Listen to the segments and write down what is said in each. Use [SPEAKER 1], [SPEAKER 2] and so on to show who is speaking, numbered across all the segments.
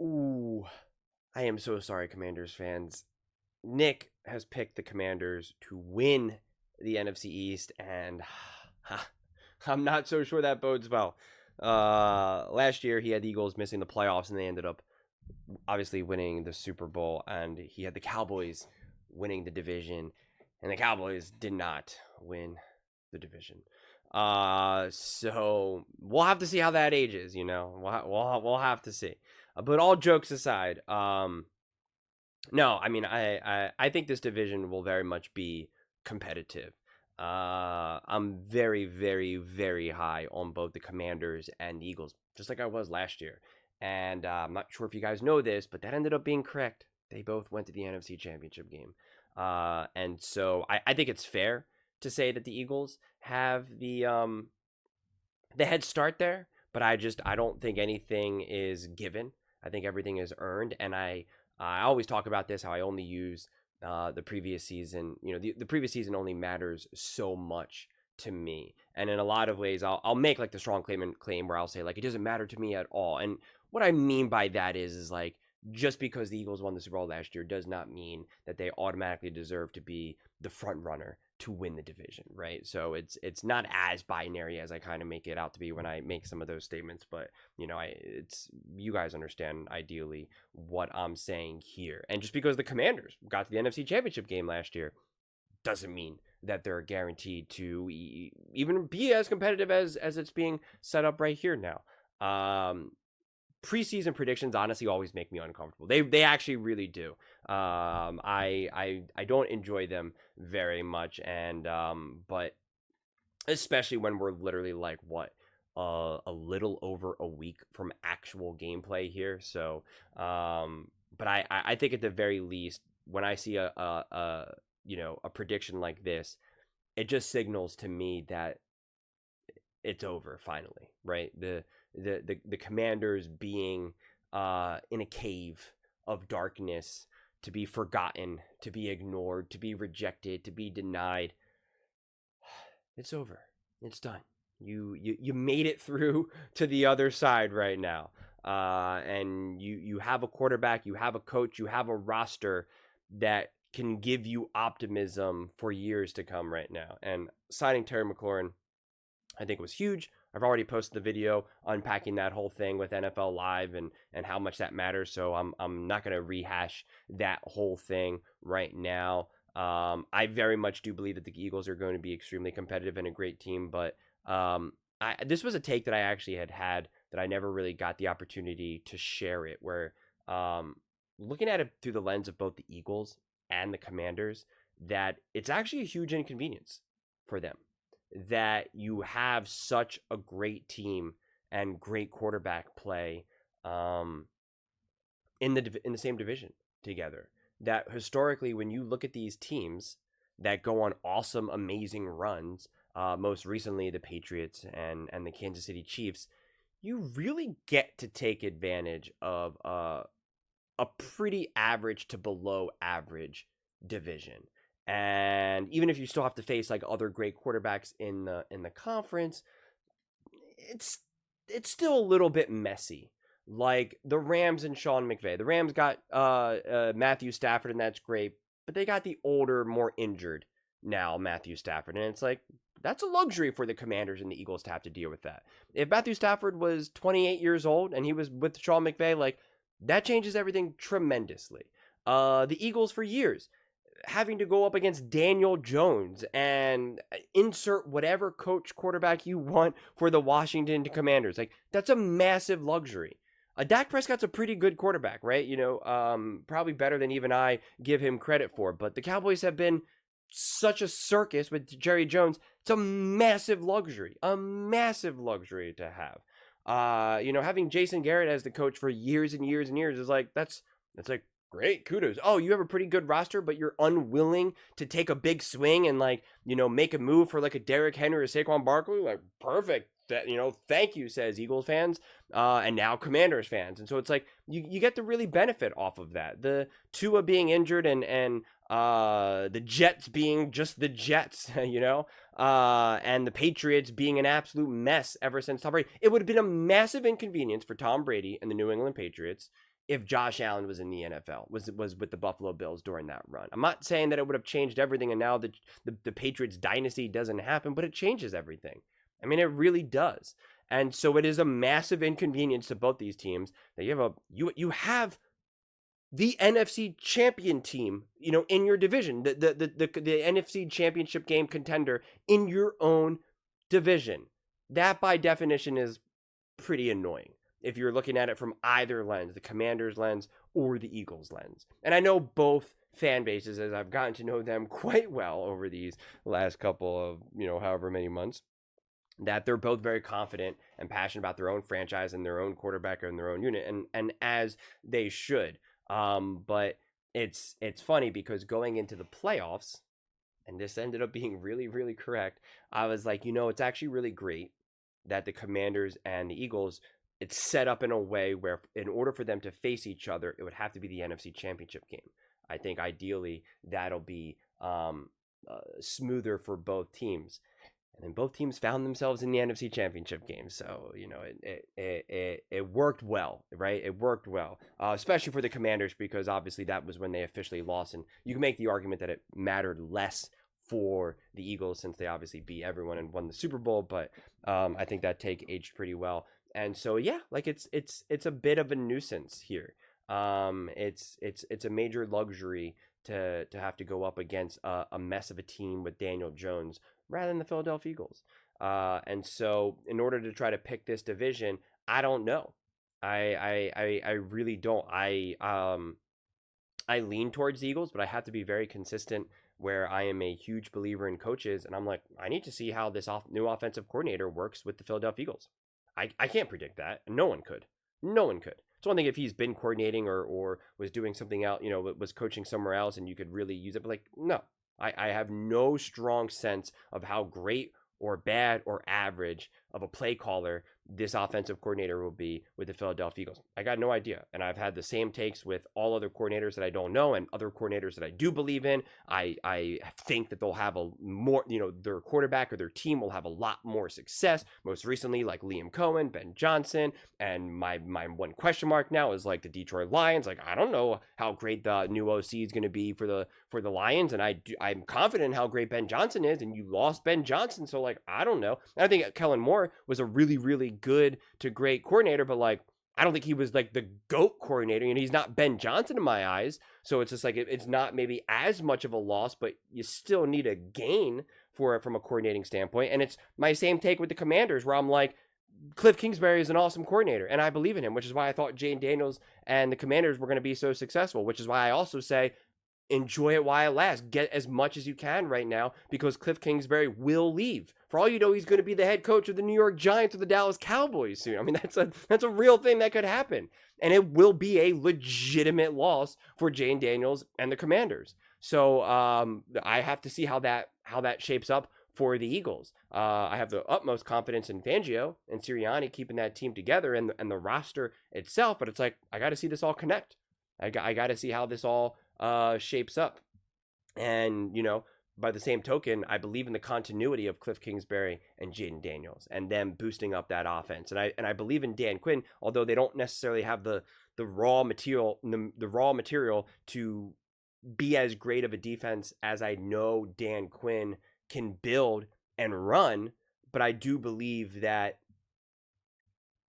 [SPEAKER 1] Ooh, I am so sorry, Commanders fans. Nick has picked the Commanders to win the NFC East, and I'm not so sure that bodes well. Last year he had the Eagles missing the playoffs, and they ended up obviously winning the Super Bowl, and he had the Cowboys winning the division, and the Cowboys did not win the division. So we'll have to see how that ages. We'll have to see. But all jokes aside, no, I mean I think this division will very much be competitive. I'm very, very, very high on both the Commanders and the Eagles, just like I was last year. And I'm not sure if you guys know this, but that ended up being correct. They both went to the NFC Championship game. And so I think it's fair to say that the Eagles have the head start there, but I don't think anything is given. I think everything is earned, and I always talk about this how I only use the previous season. The previous season only matters so much to me, and in a lot of ways, I'll make like the strong claim where I'll say like it doesn't matter to me at all. And what I mean by that is like just because the Eagles won the Super Bowl last year does not mean that they automatically deserve to be the front runner to win the division, right? So it's not as binary as I kind of make it out to be when I make some of those statements, but it's you guys understand ideally what I'm saying here. And just because the Commanders got to the NFC Championship game last year doesn't mean that they're guaranteed to even be as competitive as it's being set up right here now. Preseason predictions honestly always make me uncomfortable. They actually really do. I don't enjoy them very much, and but especially when we're literally like what a little over a week from actual gameplay here. So, but I think at the very least, when I see a prediction like this, it just signals to me that it's over finally, right? The Commanders being in a cave of darkness, to be forgotten, to be ignored, to be rejected, to be denied. It's over. It's done. You made it through to the other side right now, and you have a quarterback, you have a coach, you have a roster that can give you optimism for years to come right now. And signing Terry McLaurin, I think, was huge. I've already posted the video unpacking that whole thing with NFL Live and how much that matters. So I'm not going to rehash that whole thing right now. I very much do believe that the Eagles are going to be extremely competitive and a great team, but this was a take that I actually had that I never really got the opportunity to share it. Where looking at it through the lens of both the Eagles and the Commanders, that it's actually a huge inconvenience for them that you have such a great team and great quarterback play in the same division together. That historically, when you look at these teams that go on awesome, amazing runs, most recently the Patriots and the Kansas City Chiefs, you really get to take advantage of a pretty average to below average division. And even if you still have to face like other great quarterbacks in the conference, it's still a little bit messy. Like the Rams and Sean McVay. The Rams got Matthew Stafford, and that's great, but they got the older, more injured now Matthew Stafford, and it's like that's a luxury for the Commanders and the Eagles to have to deal with that. If Matthew Stafford was 28 years old and he was with Sean McVay, like that changes everything tremendously. The Eagles for years having to go up against Daniel Jones and insert whatever coach quarterback you want for the Washington Commanders. Like that's a massive luxury. Dak Prescott's a pretty good quarterback, right? Probably better than even I give him credit for. But the Cowboys have been such a circus with Jerry Jones. It's a massive luxury to have. Having Jason Garrett as the coach for years and years and years is like that's like great, kudos. Oh, you have a pretty good roster, but you're unwilling to take a big swing and make a move for like a Derrick Henry or Saquon Barkley. Like perfect. That thank you, says Eagles fans, and now Commanders fans, and so it's like you get to really benefit off of that. The Tua being injured and the Jets being just the Jets, and the Patriots being an absolute mess ever since Tom Brady. It would have been a massive inconvenience for Tom Brady and the New England Patriots if Josh Allen was in the NFL, was with the Buffalo Bills during that run. I'm not saying that it would have changed everything, and now the Patriots dynasty doesn't happen, but it changes everything. I mean, it really does. And so it is a massive inconvenience to both these teams that you have the NFC champion team, in your division, the NFC championship game contender in your own division. That by definition is pretty annoying if you're looking at it from either lens, the Commanders lens or the Eagles lens. And I know both fan bases, as I've gotten to know them quite well over these last couple of, however many months, that they're both very confident and passionate about their own franchise and their own quarterback and their own unit, and as they should. But it's funny because going into the playoffs, and this ended up being really, really correct, I was like, it's actually really great that the Commanders and the Eagles, it's set up in a way where in order for them to face each other, it would have to be the NFC Championship game. I think ideally that'll be smoother for both teams. And then both teams found themselves in the NFC Championship game. So, it worked well, right? It worked well, especially for the Commanders, because obviously that was when they officially lost. And you can make the argument that it mattered less for the Eagles since they obviously beat everyone and won the Super Bowl. But I think that take aged pretty well. And so, yeah, like it's a bit of a nuisance here. It's a major luxury to have to go up against a mess of a team with Daniel Jones rather than the Philadelphia Eagles. And so in order to try to pick this division, I don't know. I really don't. I lean towards the Eagles, but I have to be very consistent where I am a huge believer in coaches. And I'm like, I need to see how this new offensive coordinator works with the Philadelphia Eagles. I can't predict that. No one could. No one could. It's one thing if he's been coordinating or was doing something else, was coaching somewhere else and you could really use it. But like, no, I have no strong sense of how great or bad or average of a play caller this offensive coordinator will be with the Philadelphia Eagles. I got no idea. And I've had the same takes with all other coordinators that I don't know and other coordinators that I do believe in. I think that they'll have a more, their quarterback or their team will have a lot more success. Most recently, like Liam Cohen, Ben Johnson, and my one question mark now is like the Detroit Lions. Like, I don't know how great the new OC is going to be for the Lions, and I'm confident in how great Ben Johnson is, and you lost Ben Johnson, so like I don't know. And I think Kellen Moore was a really, really good to great coordinator, but like I don't think he was like the GOAT coordinator, and he's not Ben Johnson in my eyes. So it's just like it's not maybe as much of a loss, but you still need a gain for it from a coordinating standpoint. And it's my same take with the Commanders, where I'm like, Cliff Kingsbury is an awesome coordinator, and I believe in him, which is why I thought Jane Daniels and the Commanders were going to be so successful, which is why I also say enjoy it while it lasts. Get as much as you can right now because Cliff Kingsbury will leave. For all you know, he's going to be the head coach of the New York Giants or the Dallas Cowboys soon. I mean, that's a real thing that could happen. And it will be a legitimate loss for Jane Daniels and the Commanders. So I have to see how that shapes up for the Eagles. I have the utmost confidence in Fangio and Sirianni keeping that team together and the roster itself. But it's like, I got to see this all connect. I got to see how this all shapes up. And, by the same token, I believe in the continuity of Cliff Kingsbury and Jaden Daniels and them boosting up that offense. And I believe in Dan Quinn, although they don't necessarily have the raw material, the raw material to be as great of a defense as I know Dan Quinn can build and run. But I do believe that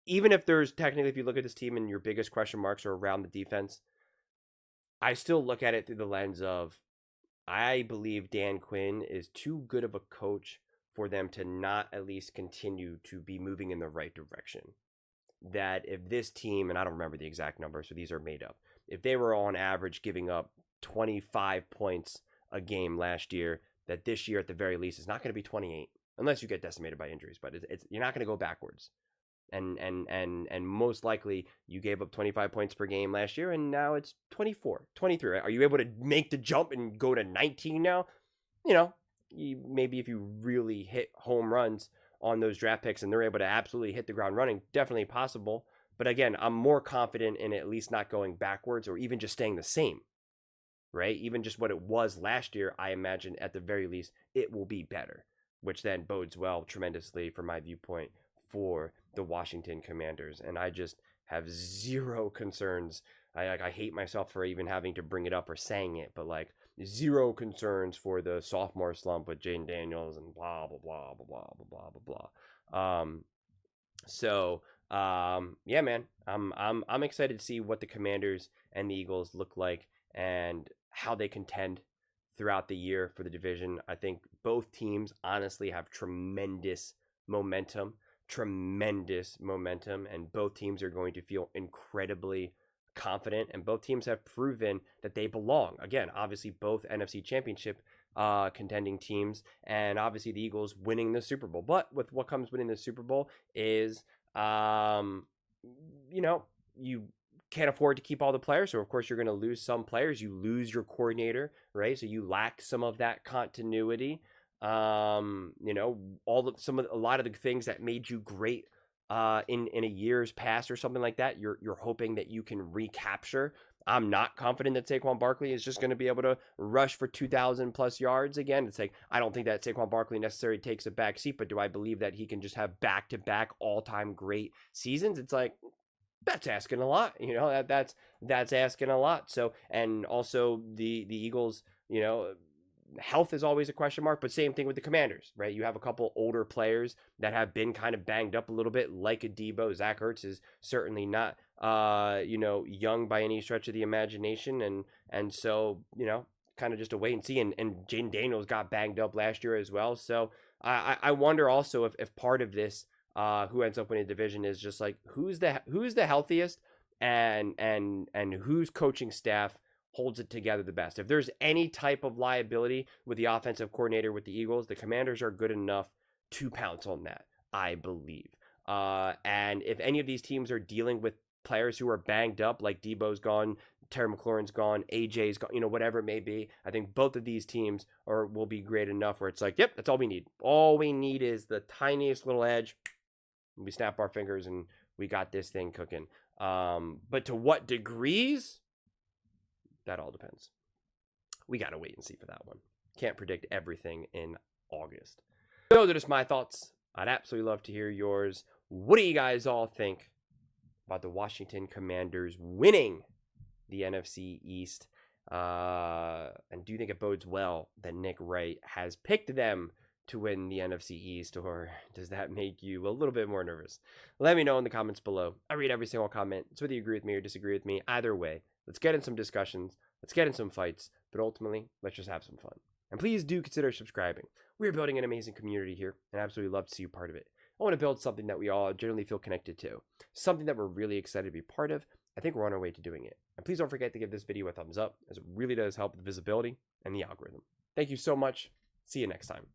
[SPEAKER 1] even if there's technically, if you look at this team and your biggest question marks are around the defense, I still look at it through the lens of, I believe Dan Quinn is too good of a coach for them to not at least continue to be moving in the right direction. That if this team, and I don't remember the exact numbers, so these are made up, if they were on average giving up 25 points a game last year, that this year at the very least is not going to be 28, unless you get decimated by injuries, but you're not going to go backwards. And most likely you gave up 25 points per game last year, and now it's 24, 23. Right? Are you able to make the jump and go to 19 now? Maybe if you really hit home runs on those draft picks and they're able to absolutely hit the ground running, definitely possible. But again, I'm more confident in at least not going backwards or even just staying the same, right? Even just what it was last year, I imagine at the very least it will be better, which then bodes well tremendously from my viewpoint for the Washington Commanders. And I just have zero concerns I hate myself for even having to bring it up or saying it, but like zero concerns for the sophomore slump with Jaden Daniels and blah blah blah blah blah blah blah blah blah. So yeah, man, I'm excited to see what the Commanders and the Eagles look like and how they contend throughout the year for the division. I think both teams honestly have tremendous momentum, and both teams are going to feel incredibly confident, and both teams have proven that they belong. Again, obviously both NFC Championship contending teams, and obviously the Eagles winning the Super Bowl. But with what comes winning the Super Bowl is, you can't afford to keep all the players, so of course you're going to lose some players. You lose your coordinator, right? So you lack some of that continuity. A lot of the things that made you great in a year's past or something like that, you're hoping that you can recapture. I'm not confident that Saquon Barkley is just going to be able to rush for 2,000 plus yards again. It's like, I don't think that Saquon Barkley necessarily takes a back seat, but do I believe that he can just have back-to-back all-time great seasons? It's like, that's asking a lot. That's asking a lot. So, and also the Eagles, health is always a question mark, but same thing with the Commanders, right? You have a couple older players that have been kind of banged up a little bit, like a Debo. Zach Ertz is certainly not, young by any stretch of the imagination. And so, kind of just a wait and see. And Jaden Daniels got banged up last year as well. So I wonder also if part of this, who ends up winning the division is just like, who's the healthiest and whose coaching staff holds it together the best. If there's any type of liability with the offensive coordinator with the Eagles, the Commanders are good enough to pounce on that, I believe. And if any of these teams are dealing with players who are banged up, like Debo's gone, Terry McLaurin's gone, AJ's gone, whatever it may be, I think both of these teams will be great enough where it's like, yep, that's all we need. All we need is the tiniest little edge. We snap our fingers and we got this thing cooking. But to what degrees? That all depends. We got to wait and see for that one. Can't predict everything in August. Those are just my thoughts. I'd absolutely love to hear yours. What do you guys all think about the Washington Commanders winning the NFC East? And do you think it bodes well that Nick Wright has picked them to win the NFC East, or does that make you a little bit more nervous? Let me know in the comments below. I read every single comment. So whether you agree with me or disagree with me, either way, let's get in some discussions, let's get in some fights, but ultimately, let's just have some fun. And please do consider subscribing. We're building an amazing community here, and I absolutely love to see you part of it. I want to build something that we all generally feel connected to, something that we're really excited to be part of. I think we're on our way to doing it. And please don't forget to give this video a thumbs up, as it really does help with visibility and the algorithm. Thank you so much. See you next time.